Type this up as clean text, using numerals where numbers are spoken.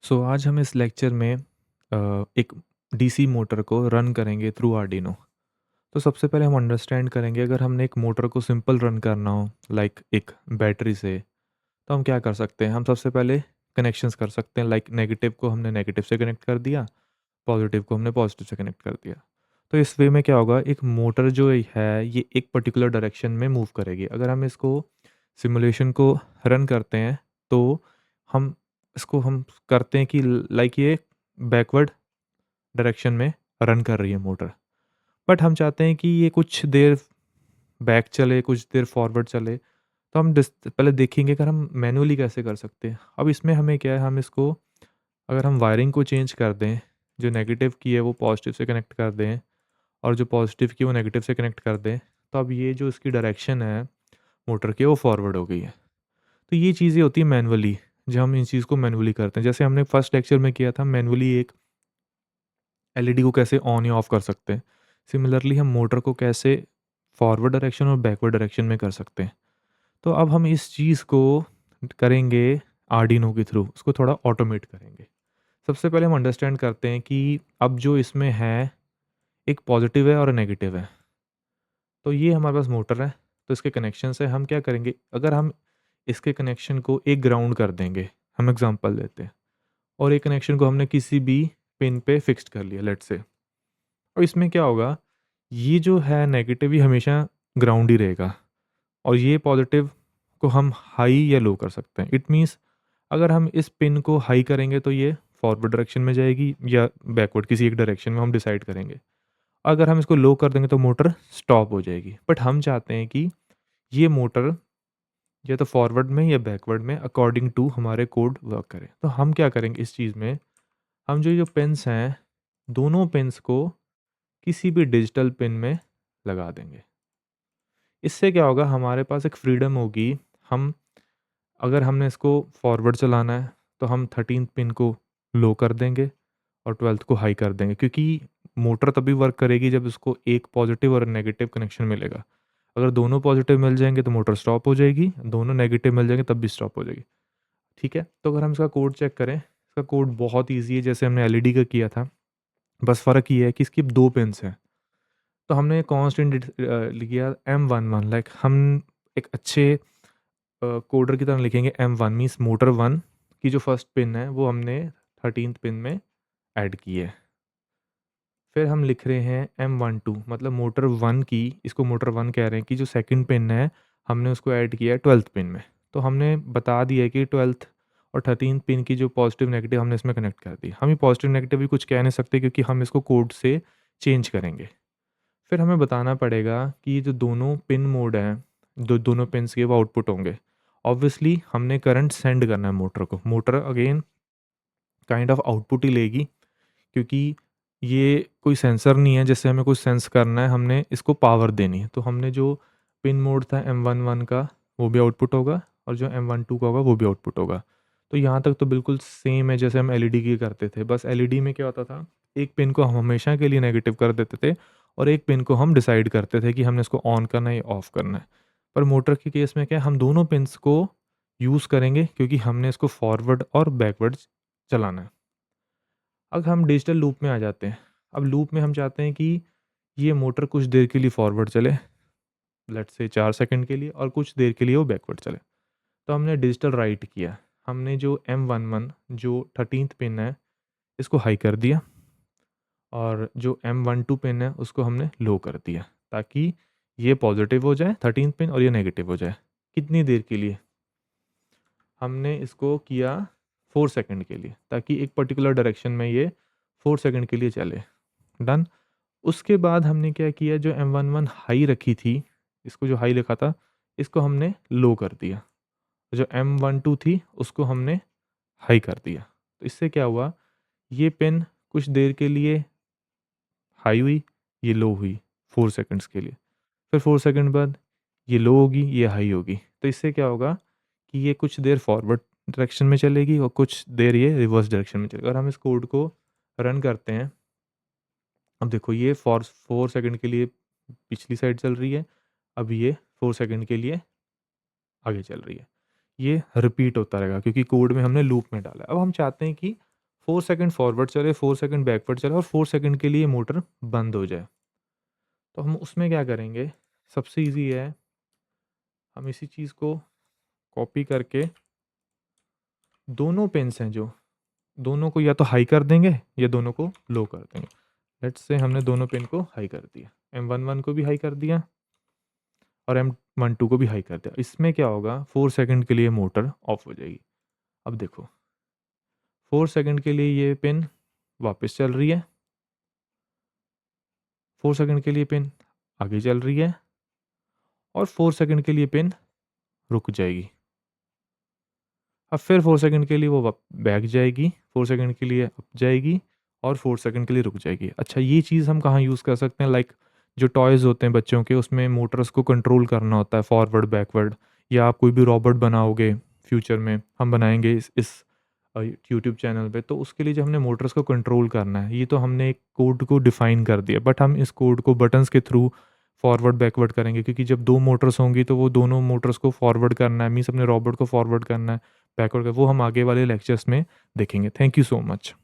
आज हम इस लेक्चर में एक डीसी मोटर को रन करेंगे थ्रू आर्डिनो। तो सबसे पहले हम अंडरस्टैंड करेंगे, अगर हमने एक मोटर को सिंपल रन करना हो लाइक एक बैटरी से, तो हम क्या कर सकते हैं। हम सबसे पहले कनेक्शंस कर सकते हैं, लाइक नेगेटिव को हमने नेगेटिव से कनेक्ट कर दिया, पॉजिटिव को हमने पॉजिटिव से कनेक्ट कर दिया। तो इस वे में क्या होगा, एक मोटर जो है ये एक पर्टिकुलर डायरेक्शन में मूव करेगी। अगर हम इसको सिमुलेशन को रन करते हैं तो हम इसको हम करते हैं कि लाइक ये बैकवर्ड डायरेक्शन में रन कर रही है मोटर, बट हम चाहते हैं कि ये कुछ देर बैक चले, कुछ देर फॉरवर्ड चले। तो हम पहले देखेंगे अगर हम मैनुअली कैसे कर सकते हैं। अब इसमें हमें क्या है, हम इसको अगर हम वायरिंग को चेंज कर दें, जो नेगेटिव की है वो पॉजिटिव से कनेक्ट कर दें और जो पॉजिटिव की वो नेगेटिव से कनेक्ट कर दें, तो अब ये जो इसकी डायरेक्शन है मोटर की वो फॉरवर्ड हो गई है। तो ये चीज़ें होती हैं मैनुअली, जब हम इन चीज़ को मैनुअली करते हैं। जैसे हमने फर्स्ट लेक्चर में किया था, मैनुअली एक एलईडी को कैसे ऑन या ऑफ कर सकते हैं। सिमिलरली हम मोटर को कैसे फॉरवर्ड डायरेक्शन और बैकवर्ड डायरेक्शन में कर सकते हैं। तो अब हम इस चीज़ को करेंगे आर्डिनो के थ्रू, उसको थोड़ा ऑटोमेट करेंगे। सबसे पहले हम अंडरस्टैंड करते हैं कि अब जो इसमें है एक पॉजिटिव है और नेगेटिव है। तो ये हमारे पास मोटर है, तो इसके कनेक्शन से हम क्या करेंगे, अगर हम इसके कनेक्शन को एक ग्राउंड कर देंगे, हम एग्जांपल लेते हैं, और एक कनेक्शन को हमने किसी भी पिन पे फिक्स्ड कर लिया लेट्स से, और इसमें क्या होगा, ये जो है नेगेटिव ही हमेशा ग्राउंड ही रहेगा और ये पॉजिटिव को हम हाई या लो कर सकते हैं। इट मीन्स अगर हम इस पिन को हाई करेंगे तो ये फॉरवर्ड डायरेक्शन में जाएगी या बैकवर्ड, किसी एक डायरेक्शन में हम डिसाइड करेंगे। अगर हम इसको लो कर देंगे तो मोटर स्टॉप हो जाएगी। बट हम चाहते हैं कि ये मोटर या तो फॉरवर्ड में या बैकवर्ड में अकॉर्डिंग टू हमारे कोड वर्क करे। तो हम क्या करेंगे इस चीज़ में, हम जो जो पिन्स हैं दोनों पिन्स को किसी भी डिजिटल पिन में लगा देंगे। इससे क्या होगा, हमारे पास एक फ्रीडम होगी। हम अगर हमने इसको फॉरवर्ड चलाना है तो हम 13th पिन को लो कर देंगे और 12th को हाई कर देंगे, क्योंकि मोटर तभी वर्क करेगी जब उसको एक पॉजिटिव और नेगेटिव कनेक्शन मिलेगा। अगर दोनों पॉजिटिव मिल जाएंगे तो मोटर स्टॉप हो जाएगी, दोनों नेगेटिव मिल जाएंगे तब भी स्टॉप हो जाएगी। ठीक है, तो अगर हम इसका कोड चेक करें, इसका कोड बहुत ईजी है, जैसे हमने एलईडी का किया था। बस फ़र्क ये है कि इसकी दो पिन्स हैं। तो हमने कॉन्स्टेंट लिखा M11, लाइक हम एक अच्छे कोडर की तरह लिखेंगे। M1 मीन्स मोटर 1 की जो फर्स्ट पिन है वो हमने 13th पिन में ऐड की है। फिर हम लिख रहे हैं M12, मतलब मोटर 1 की, इसको मोटर 1 कह रहे हैं, कि जो सेकंड पिन है हमने उसको ऐड किया है 12th पिन में। तो हमने बता दिया है कि 12th और 13th पिन की जो पॉजिटिव नेगेटिव हमने इसमें कनेक्ट कर दी। हम ये पॉजिटिव नेगेटिव भी कुछ कह नहीं सकते क्योंकि हम इसको कोड से चेंज करेंगे। फिर हमें बताना पड़ेगा कि ये जो दोनों पिन मोड हैं, दोनों पिन्स के वो आउटपुट होंगे। ऑब्वियसली हमने करंट सेंड करना है मोटर को। Motor again kind of output ही लेगी, क्योंकि ये कोई सेंसर नहीं है जिससे हमें कुछ सेंस करना है, हमने इसको पावर देनी है। तो हमने जो पिन मोड था M11 का वो भी आउटपुट होगा और जो M12 का होगा वो भी आउटपुट होगा। तो यहाँ तक तो बिल्कुल सेम है जैसे हम एलईडी की करते थे। बस एलईडी में क्या होता था, एक पिन को हम हमेशा के लिए नेगेटिव कर देते थे और एक पिन को हम डिसाइड करते थे कि हमने इसको ऑन करना है या ऑफ़ करना है। पर मोटर के केस में क्या है, हम दोनों पिन्स को यूज़ करेंगे क्योंकि हमने इसको फॉरवर्ड और बैकवर्ड चलाना है। अब हम डिजिटल लूप में आ जाते हैं। अब लूप में हम चाहते हैं कि ये मोटर कुछ देर के लिए फॉरवर्ड चले, लेट्स से 4 सेकंड के लिए, और कुछ देर के लिए वो बैकवर्ड चले। तो हमने डिजिटल राइट किया। हमने जो M11 जो 13th पिन है इसको हाई कर दिया और जो M12 पिन है उसको हमने लो कर दिया, ताकि ये पॉजिटिव हो जाए 13th पिन और ये नेगेटिव हो जाए। कितनी देर के लिए? हमने इसको किया 4 सेकंड के लिए, ताकि एक पर्टिकुलर डायरेक्शन में ये 4 सेकंड के लिए चले। डन। उसके बाद हमने क्या किया, जो M11 हाई रखी थी, इसको जो हाई लिखा था इसको हमने लो कर दिया। जो M12 थी उसको हमने हाई कर दिया। तो इससे क्या हुआ, ये पिन कुछ देर के लिए हाई हुई, ये लो हुई 4 सेकंड्स के लिए। फिर 4 सेकंड बाद ये लो होगी, ये हाई होगी। तो इससे क्या होगा कि ये कुछ देर फॉरवर्ड डायरेक्शन में चलेगी और कुछ देर ये रिवर्स डायरेक्शन में चलेगी। अगर हम इस कोड को रन करते हैं, अब देखो ये 4 सेकंड के लिए पिछली साइड चल रही है, अब ये 4 सेकंड के लिए आगे चल रही है। ये रिपीट होता रहेगा क्योंकि कोड में हमने लूप में डाला है। अब हम चाहते हैं कि 4 सेकंड फॉरवर्ड चले, 4 सेकंड बैकवर्ड चले और 4 सेकंड के लिए मोटर बंद हो जाए। तो हम उसमें क्या करेंगे, सबसे ईज़ी है, हम इसी चीज़ को कॉपी करके दोनों पिन्स हैं जो, दोनों को या तो हाई कर देंगे या दोनों को लो कर देंगे। लेट्स से हमने दोनों पिन को हाई कर दिया, M11 को भी हाई कर दिया और M12 को भी हाई कर दिया। इसमें क्या होगा, 4 सेकंड के लिए मोटर ऑफ हो जाएगी। अब देखो 4 सेकंड के लिए ये पिन वापस चल रही है, 4 सेकंड के लिए पिन आगे चल रही है और 4 सेकंड के लिए पिन रुक जाएगी। अब फिर 4 सेकंड के लिए वो बैक जाएगी, 4 सेकंड के लिए अप जाएगी और 4 सेकंड के लिए रुक जाएगी। अच्छा, ये चीज़ हम कहाँ यूज़ कर सकते हैं, लाइक जो टॉयज़ होते हैं बच्चों के, उसमें मोटर्स को कंट्रोल करना होता है फॉरवर्ड बैकवर्ड, या आप कोई भी रोबोट बनाओगे फ्यूचर में, हम बनाएंगे इस यूट्यूब चैनल पे, तो उसके लिए जो हमने मोटर्स को कंट्रोल करना है, ये तो हमने एक कोड को डिफ़ाइन कर दिया, बट हम इस कोड को बटन्स के थ्रू फॉरवर्ड बैकवर्ड करेंगे, क्योंकि जब 2 मोटर्स होंगी तो वो दोनों मोटर्स को फॉरवर्ड करना है, मीन्स अपने रोबोट को फॉरवर्ड करना है, बैकवर्ड का, वो हम आगे वाले लेक्चर्स में देखेंगे। Thank you so much.